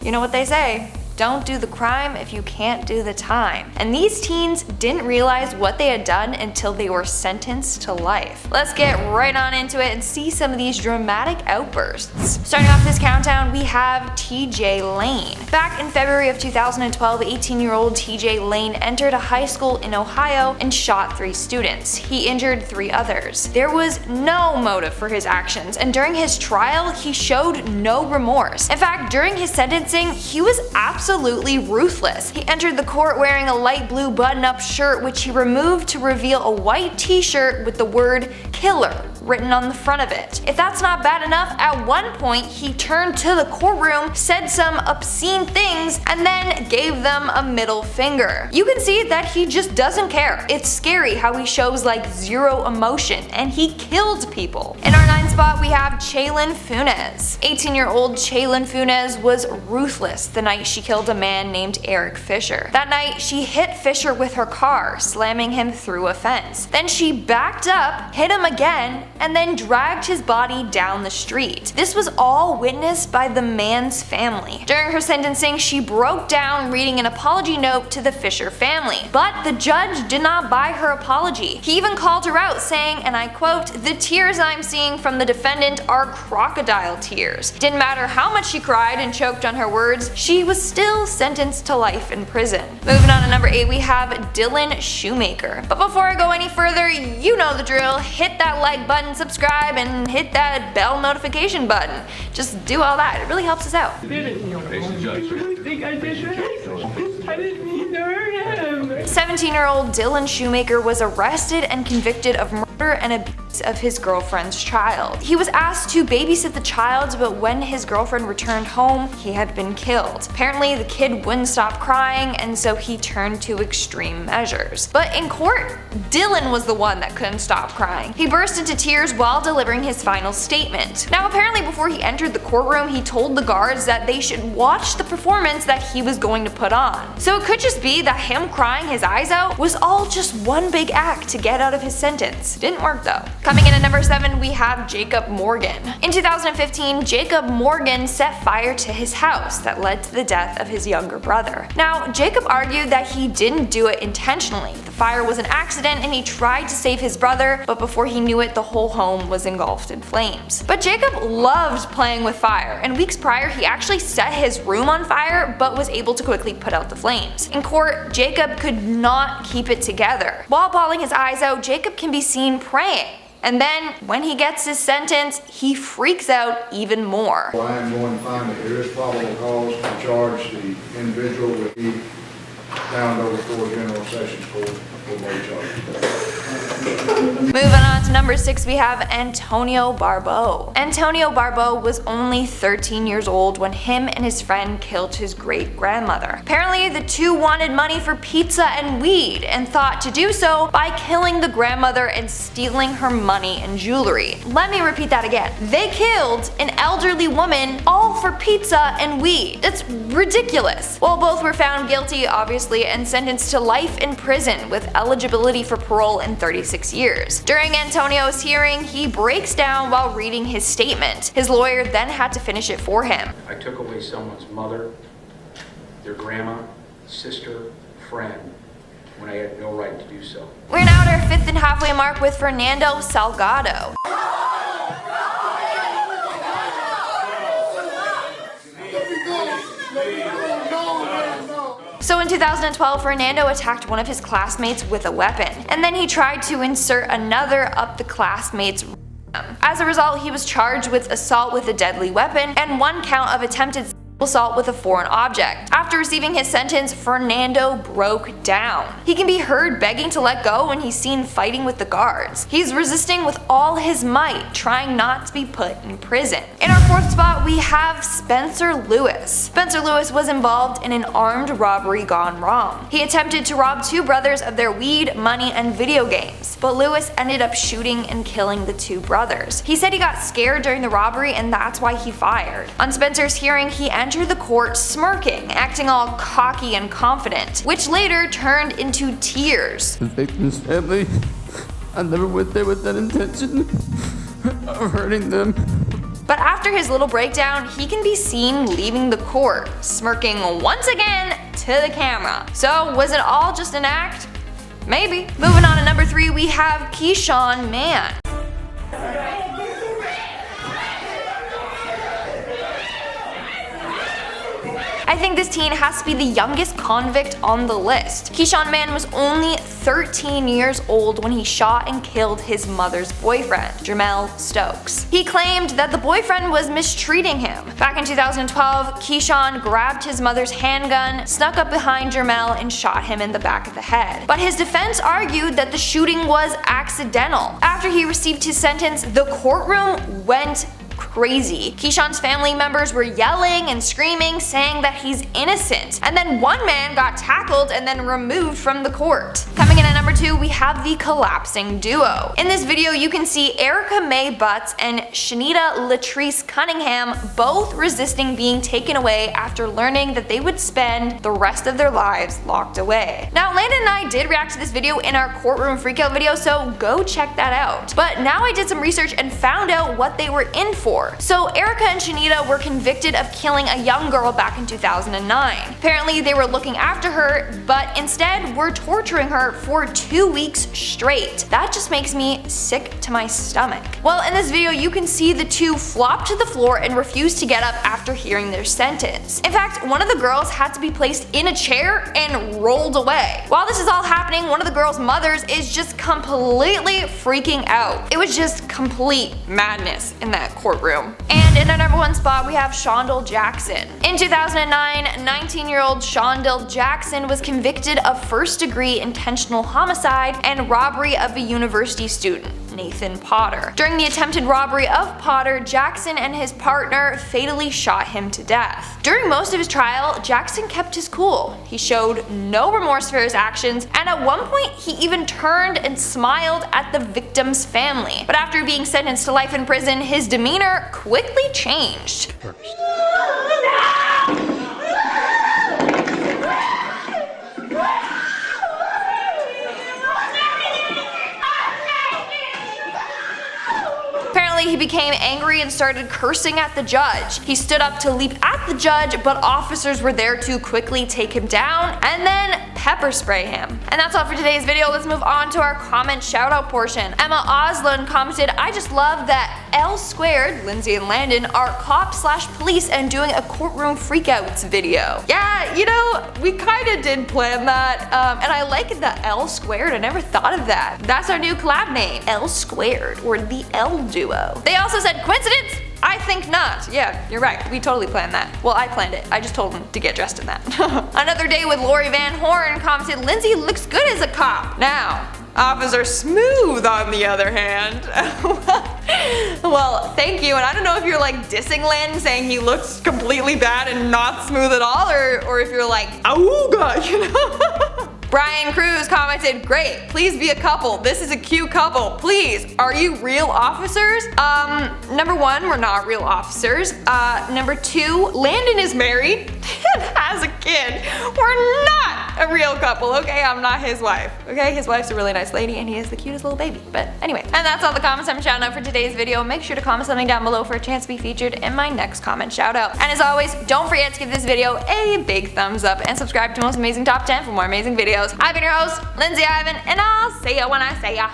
You know what they say, don't do the crime if you can't do the time. And these teens didn't realize what they had done until they were sentenced to life. Let's get right on into it and see some of these dramatic outbursts. Starting off this countdown, we have TJ Lane. Back in February of 2012, 18-year-old TJ Lane entered a high school in Ohio and shot 3 students. He injured 3 others. There was no motive for his actions, and during his trial, he showed no remorse. In fact, during his sentencing, he was absolutely ruthless. He entered the court wearing a light blue button-up shirt, which he removed to reveal a white t-shirt with the word "killer" written on the front of it. If that's not bad enough, at one point he turned to the courtroom, said some obscene things, and then gave them a middle finger. You can see that he just doesn't care. It's scary how he shows like zero emotion, and he killed people. In our 9th spot, we have Chaylin Funes. 18-year-old Chaylin Funes was ruthless the night she killed a man named Eric Fisher. That night, she hit Fisher with her car, slamming him through a fence. Then she backed up, hit him again, and then dragged his body down the street. This was all witnessed by the man's family. During her sentencing, she broke down reading an apology note to the Fisher family, but the judge did not buy her apology. He even called her out, saying, and I quote, "The tears I'm seeing from the defendant are crocodile tears." Didn't matter how much she cried and choked on her words, she was still sentenced to life in prison. Moving on to number 8, we have Dylan Shoemaker. But before I go any further, you know the drill. Hit that like button, subscribe, and hit that bell notification button. Just do all that. It really helps us out. I really think I did that. I didn't mean to hurt him. 17-year-old Dylan Shoemaker was arrested and convicted of murder and abuse of his girlfriend's child. He was asked to babysit the child, but when his girlfriend returned home, he had been killed. Apparently, the kid wouldn't stop crying, and so he turned to extreme measures. But in court, Dylan was the one that couldn't stop crying. He burst into tears while delivering his final statement. Now, apparently before he entered the courtroom, he told the guards that they should watch the performance that he was going to put on. So it could just be that him crying his eyes out was all just one big act to get out of his sentence. Didn't work though. Coming in at number 7, we have Jacob Morgan. In 2015, Jacob Morgan set fire to his house that led to the death of his younger brother. Now, Jacob argued that he didn't do it intentionally. The fire was an accident and he tried to save his brother, but before he knew it, the whole home was engulfed in flames. But Jacob loved playing with fire, and weeks prior he actually set his room on fire but was able to quickly put out the flames. In court, Jacob could not keep it together. While bawling his eyes out, Jacob can be seen praying. And then, when he gets his sentence, he freaks out even more. I am going to find that there is probable cause to charge the individual with the bound over for General Sessions Court for both charges. Moving on to number 6, we have Antonio Barbeau. Antonio Barbeau was only 13 years old when him and his friend killed his great-grandmother. Apparently, the two wanted money for pizza and weed and thought to do so by killing the grandmother and stealing her money and jewelry. Let me repeat that again. They killed an elderly woman all for pizza and weed. That's ridiculous. Well, both were found guilty, obviously, and sentenced to life in prison with eligibility for parole in 36 years. During Antonio's hearing, he breaks down while reading his statement. His lawyer then had to finish it for him. I took away someone's mother, their grandma, sister, friend, when I had no right to do so. We're now at our 5th and halfway mark with Fernando Salgado. So in 2012, Fernando attacked one of his classmates with a weapon, and then he tried to insert another up the classmate's rectum. As a result, he was charged with assault with a deadly weapon and 1 count of attempted assault with a foreign object. After receiving his sentence, Fernando broke down. He can be heard begging to let go when he's seen fighting with the guards. He's resisting with all his might, trying not to be put in prison. In our 4th spot, we have Spencer Lewis. Spencer Lewis was involved in an armed robbery gone wrong. He attempted to rob 2 brothers of their weed, money, and video games, but Lewis ended up shooting and killing the 2 brothers. He said he got scared during the robbery and that's why he fired. On Spencer's hearing, he entered the court smirking, acting all cocky and confident, which later turned into tears. The victim's family, I never went there with that intention of hurting them. But after his little breakdown, he can be seen leaving the court, smirking once again to the camera. So was it all just an act? Maybe. Moving on to number 3, we have Keyshawn Man. I think this teen has to be the youngest convict on the list. Keyshawn Man was only 13 years old when he shot and killed his mother's boyfriend, Jermell Stokes. He claimed that the boyfriend was mistreating him. Back in 2012, Keyshawn grabbed his mother's handgun, snuck up behind Jermell, and shot him in the back of the head. But his defense argued that the shooting was accidental. After he received his sentence, the courtroom went crazy. Keyshawn's family members were yelling and screaming, saying that he's innocent. And then one man got tackled and then removed from the court. Coming in at number 2, we have the collapsing duo. In this video, you can see Erica Mae Butts and Shanita Latrice Cunningham both resisting being taken away after learning that they would spend the rest of their lives locked away. Now, Landon and I did react to this video in our courtroom freakout video, so go check that out. But now I did some research and found out what they were in for. So Erica and Shanita were convicted of killing a young girl back in 2009. Apparently they were looking after her, but instead were torturing her for 2 weeks straight. That just makes me sick to my stomach. Well, in this video you can see the two flop to the floor and refuse to get up after hearing their sentence. In fact, one of the girls had to be placed in a chair and rolled away. While this is all happening, one of the girls' mothers is just completely freaking out. It was just complete madness in that courtroom. And in our number 1 spot, we have Shondell Jackson. In 2009, 19-year-old Shondell Jackson was convicted of first-degree intentional homicide and robbery of a university student, Nathan Potter. During the attempted robbery of Potter, Jackson and his partner fatally shot him to death. During most of his trial, Jackson kept his cool. He showed no remorse for his actions, and at one point he even turned and smiled at the victim's family. But after being sentenced to life in prison, his demeanor quickly changed. He became angry and started cursing at the judge. He stood up to leap at the judge, but officers were there to quickly take him down and then pepper spray him. And that's all for today's video. Let's move on to our comment shout out portion. Emma Oslund commented, "I just love that L Squared, Lindsay and Landon, are cops/police and doing a courtroom freakouts video." Yeah, you know, we kinda did plan that, and I like the L Squared. I never thought of that. That's our new collab name, L Squared, or the L Duo. They also said, "Coincidence? I think not." Yeah, you're right. We totally planned that. Well, I planned it. I just told them to get dressed in that. Another Day with Lori Van Horn commented, "Lindsay looks good as a cop." Now, Officer Smooth, on the other hand. Well, thank you, and I don't know if you're like dissing Landon, saying he looks completely bad and not smooth at all, or if you're like, "Auga," you know? Brian Cruz commented, "Great, please be a couple. This is a cute couple. Please, are you real officers?" Number 1, we're not real officers. Number 2, Landon is married and has a kid. We're not a real couple, okay? I'm not his wife, okay? His wife's a really nice lady and he is the cutest little baby. But anyway, and that's all the comments I'm shouting out for today's video. Make sure to comment something down below for a chance to be featured in my next comment shout out. And as always, don't forget to give this video a big thumbs up and subscribe to Most Amazing Top 10 for more amazing videos. I've been your host, Lindsay Ivan, and I'll see ya when I see ya.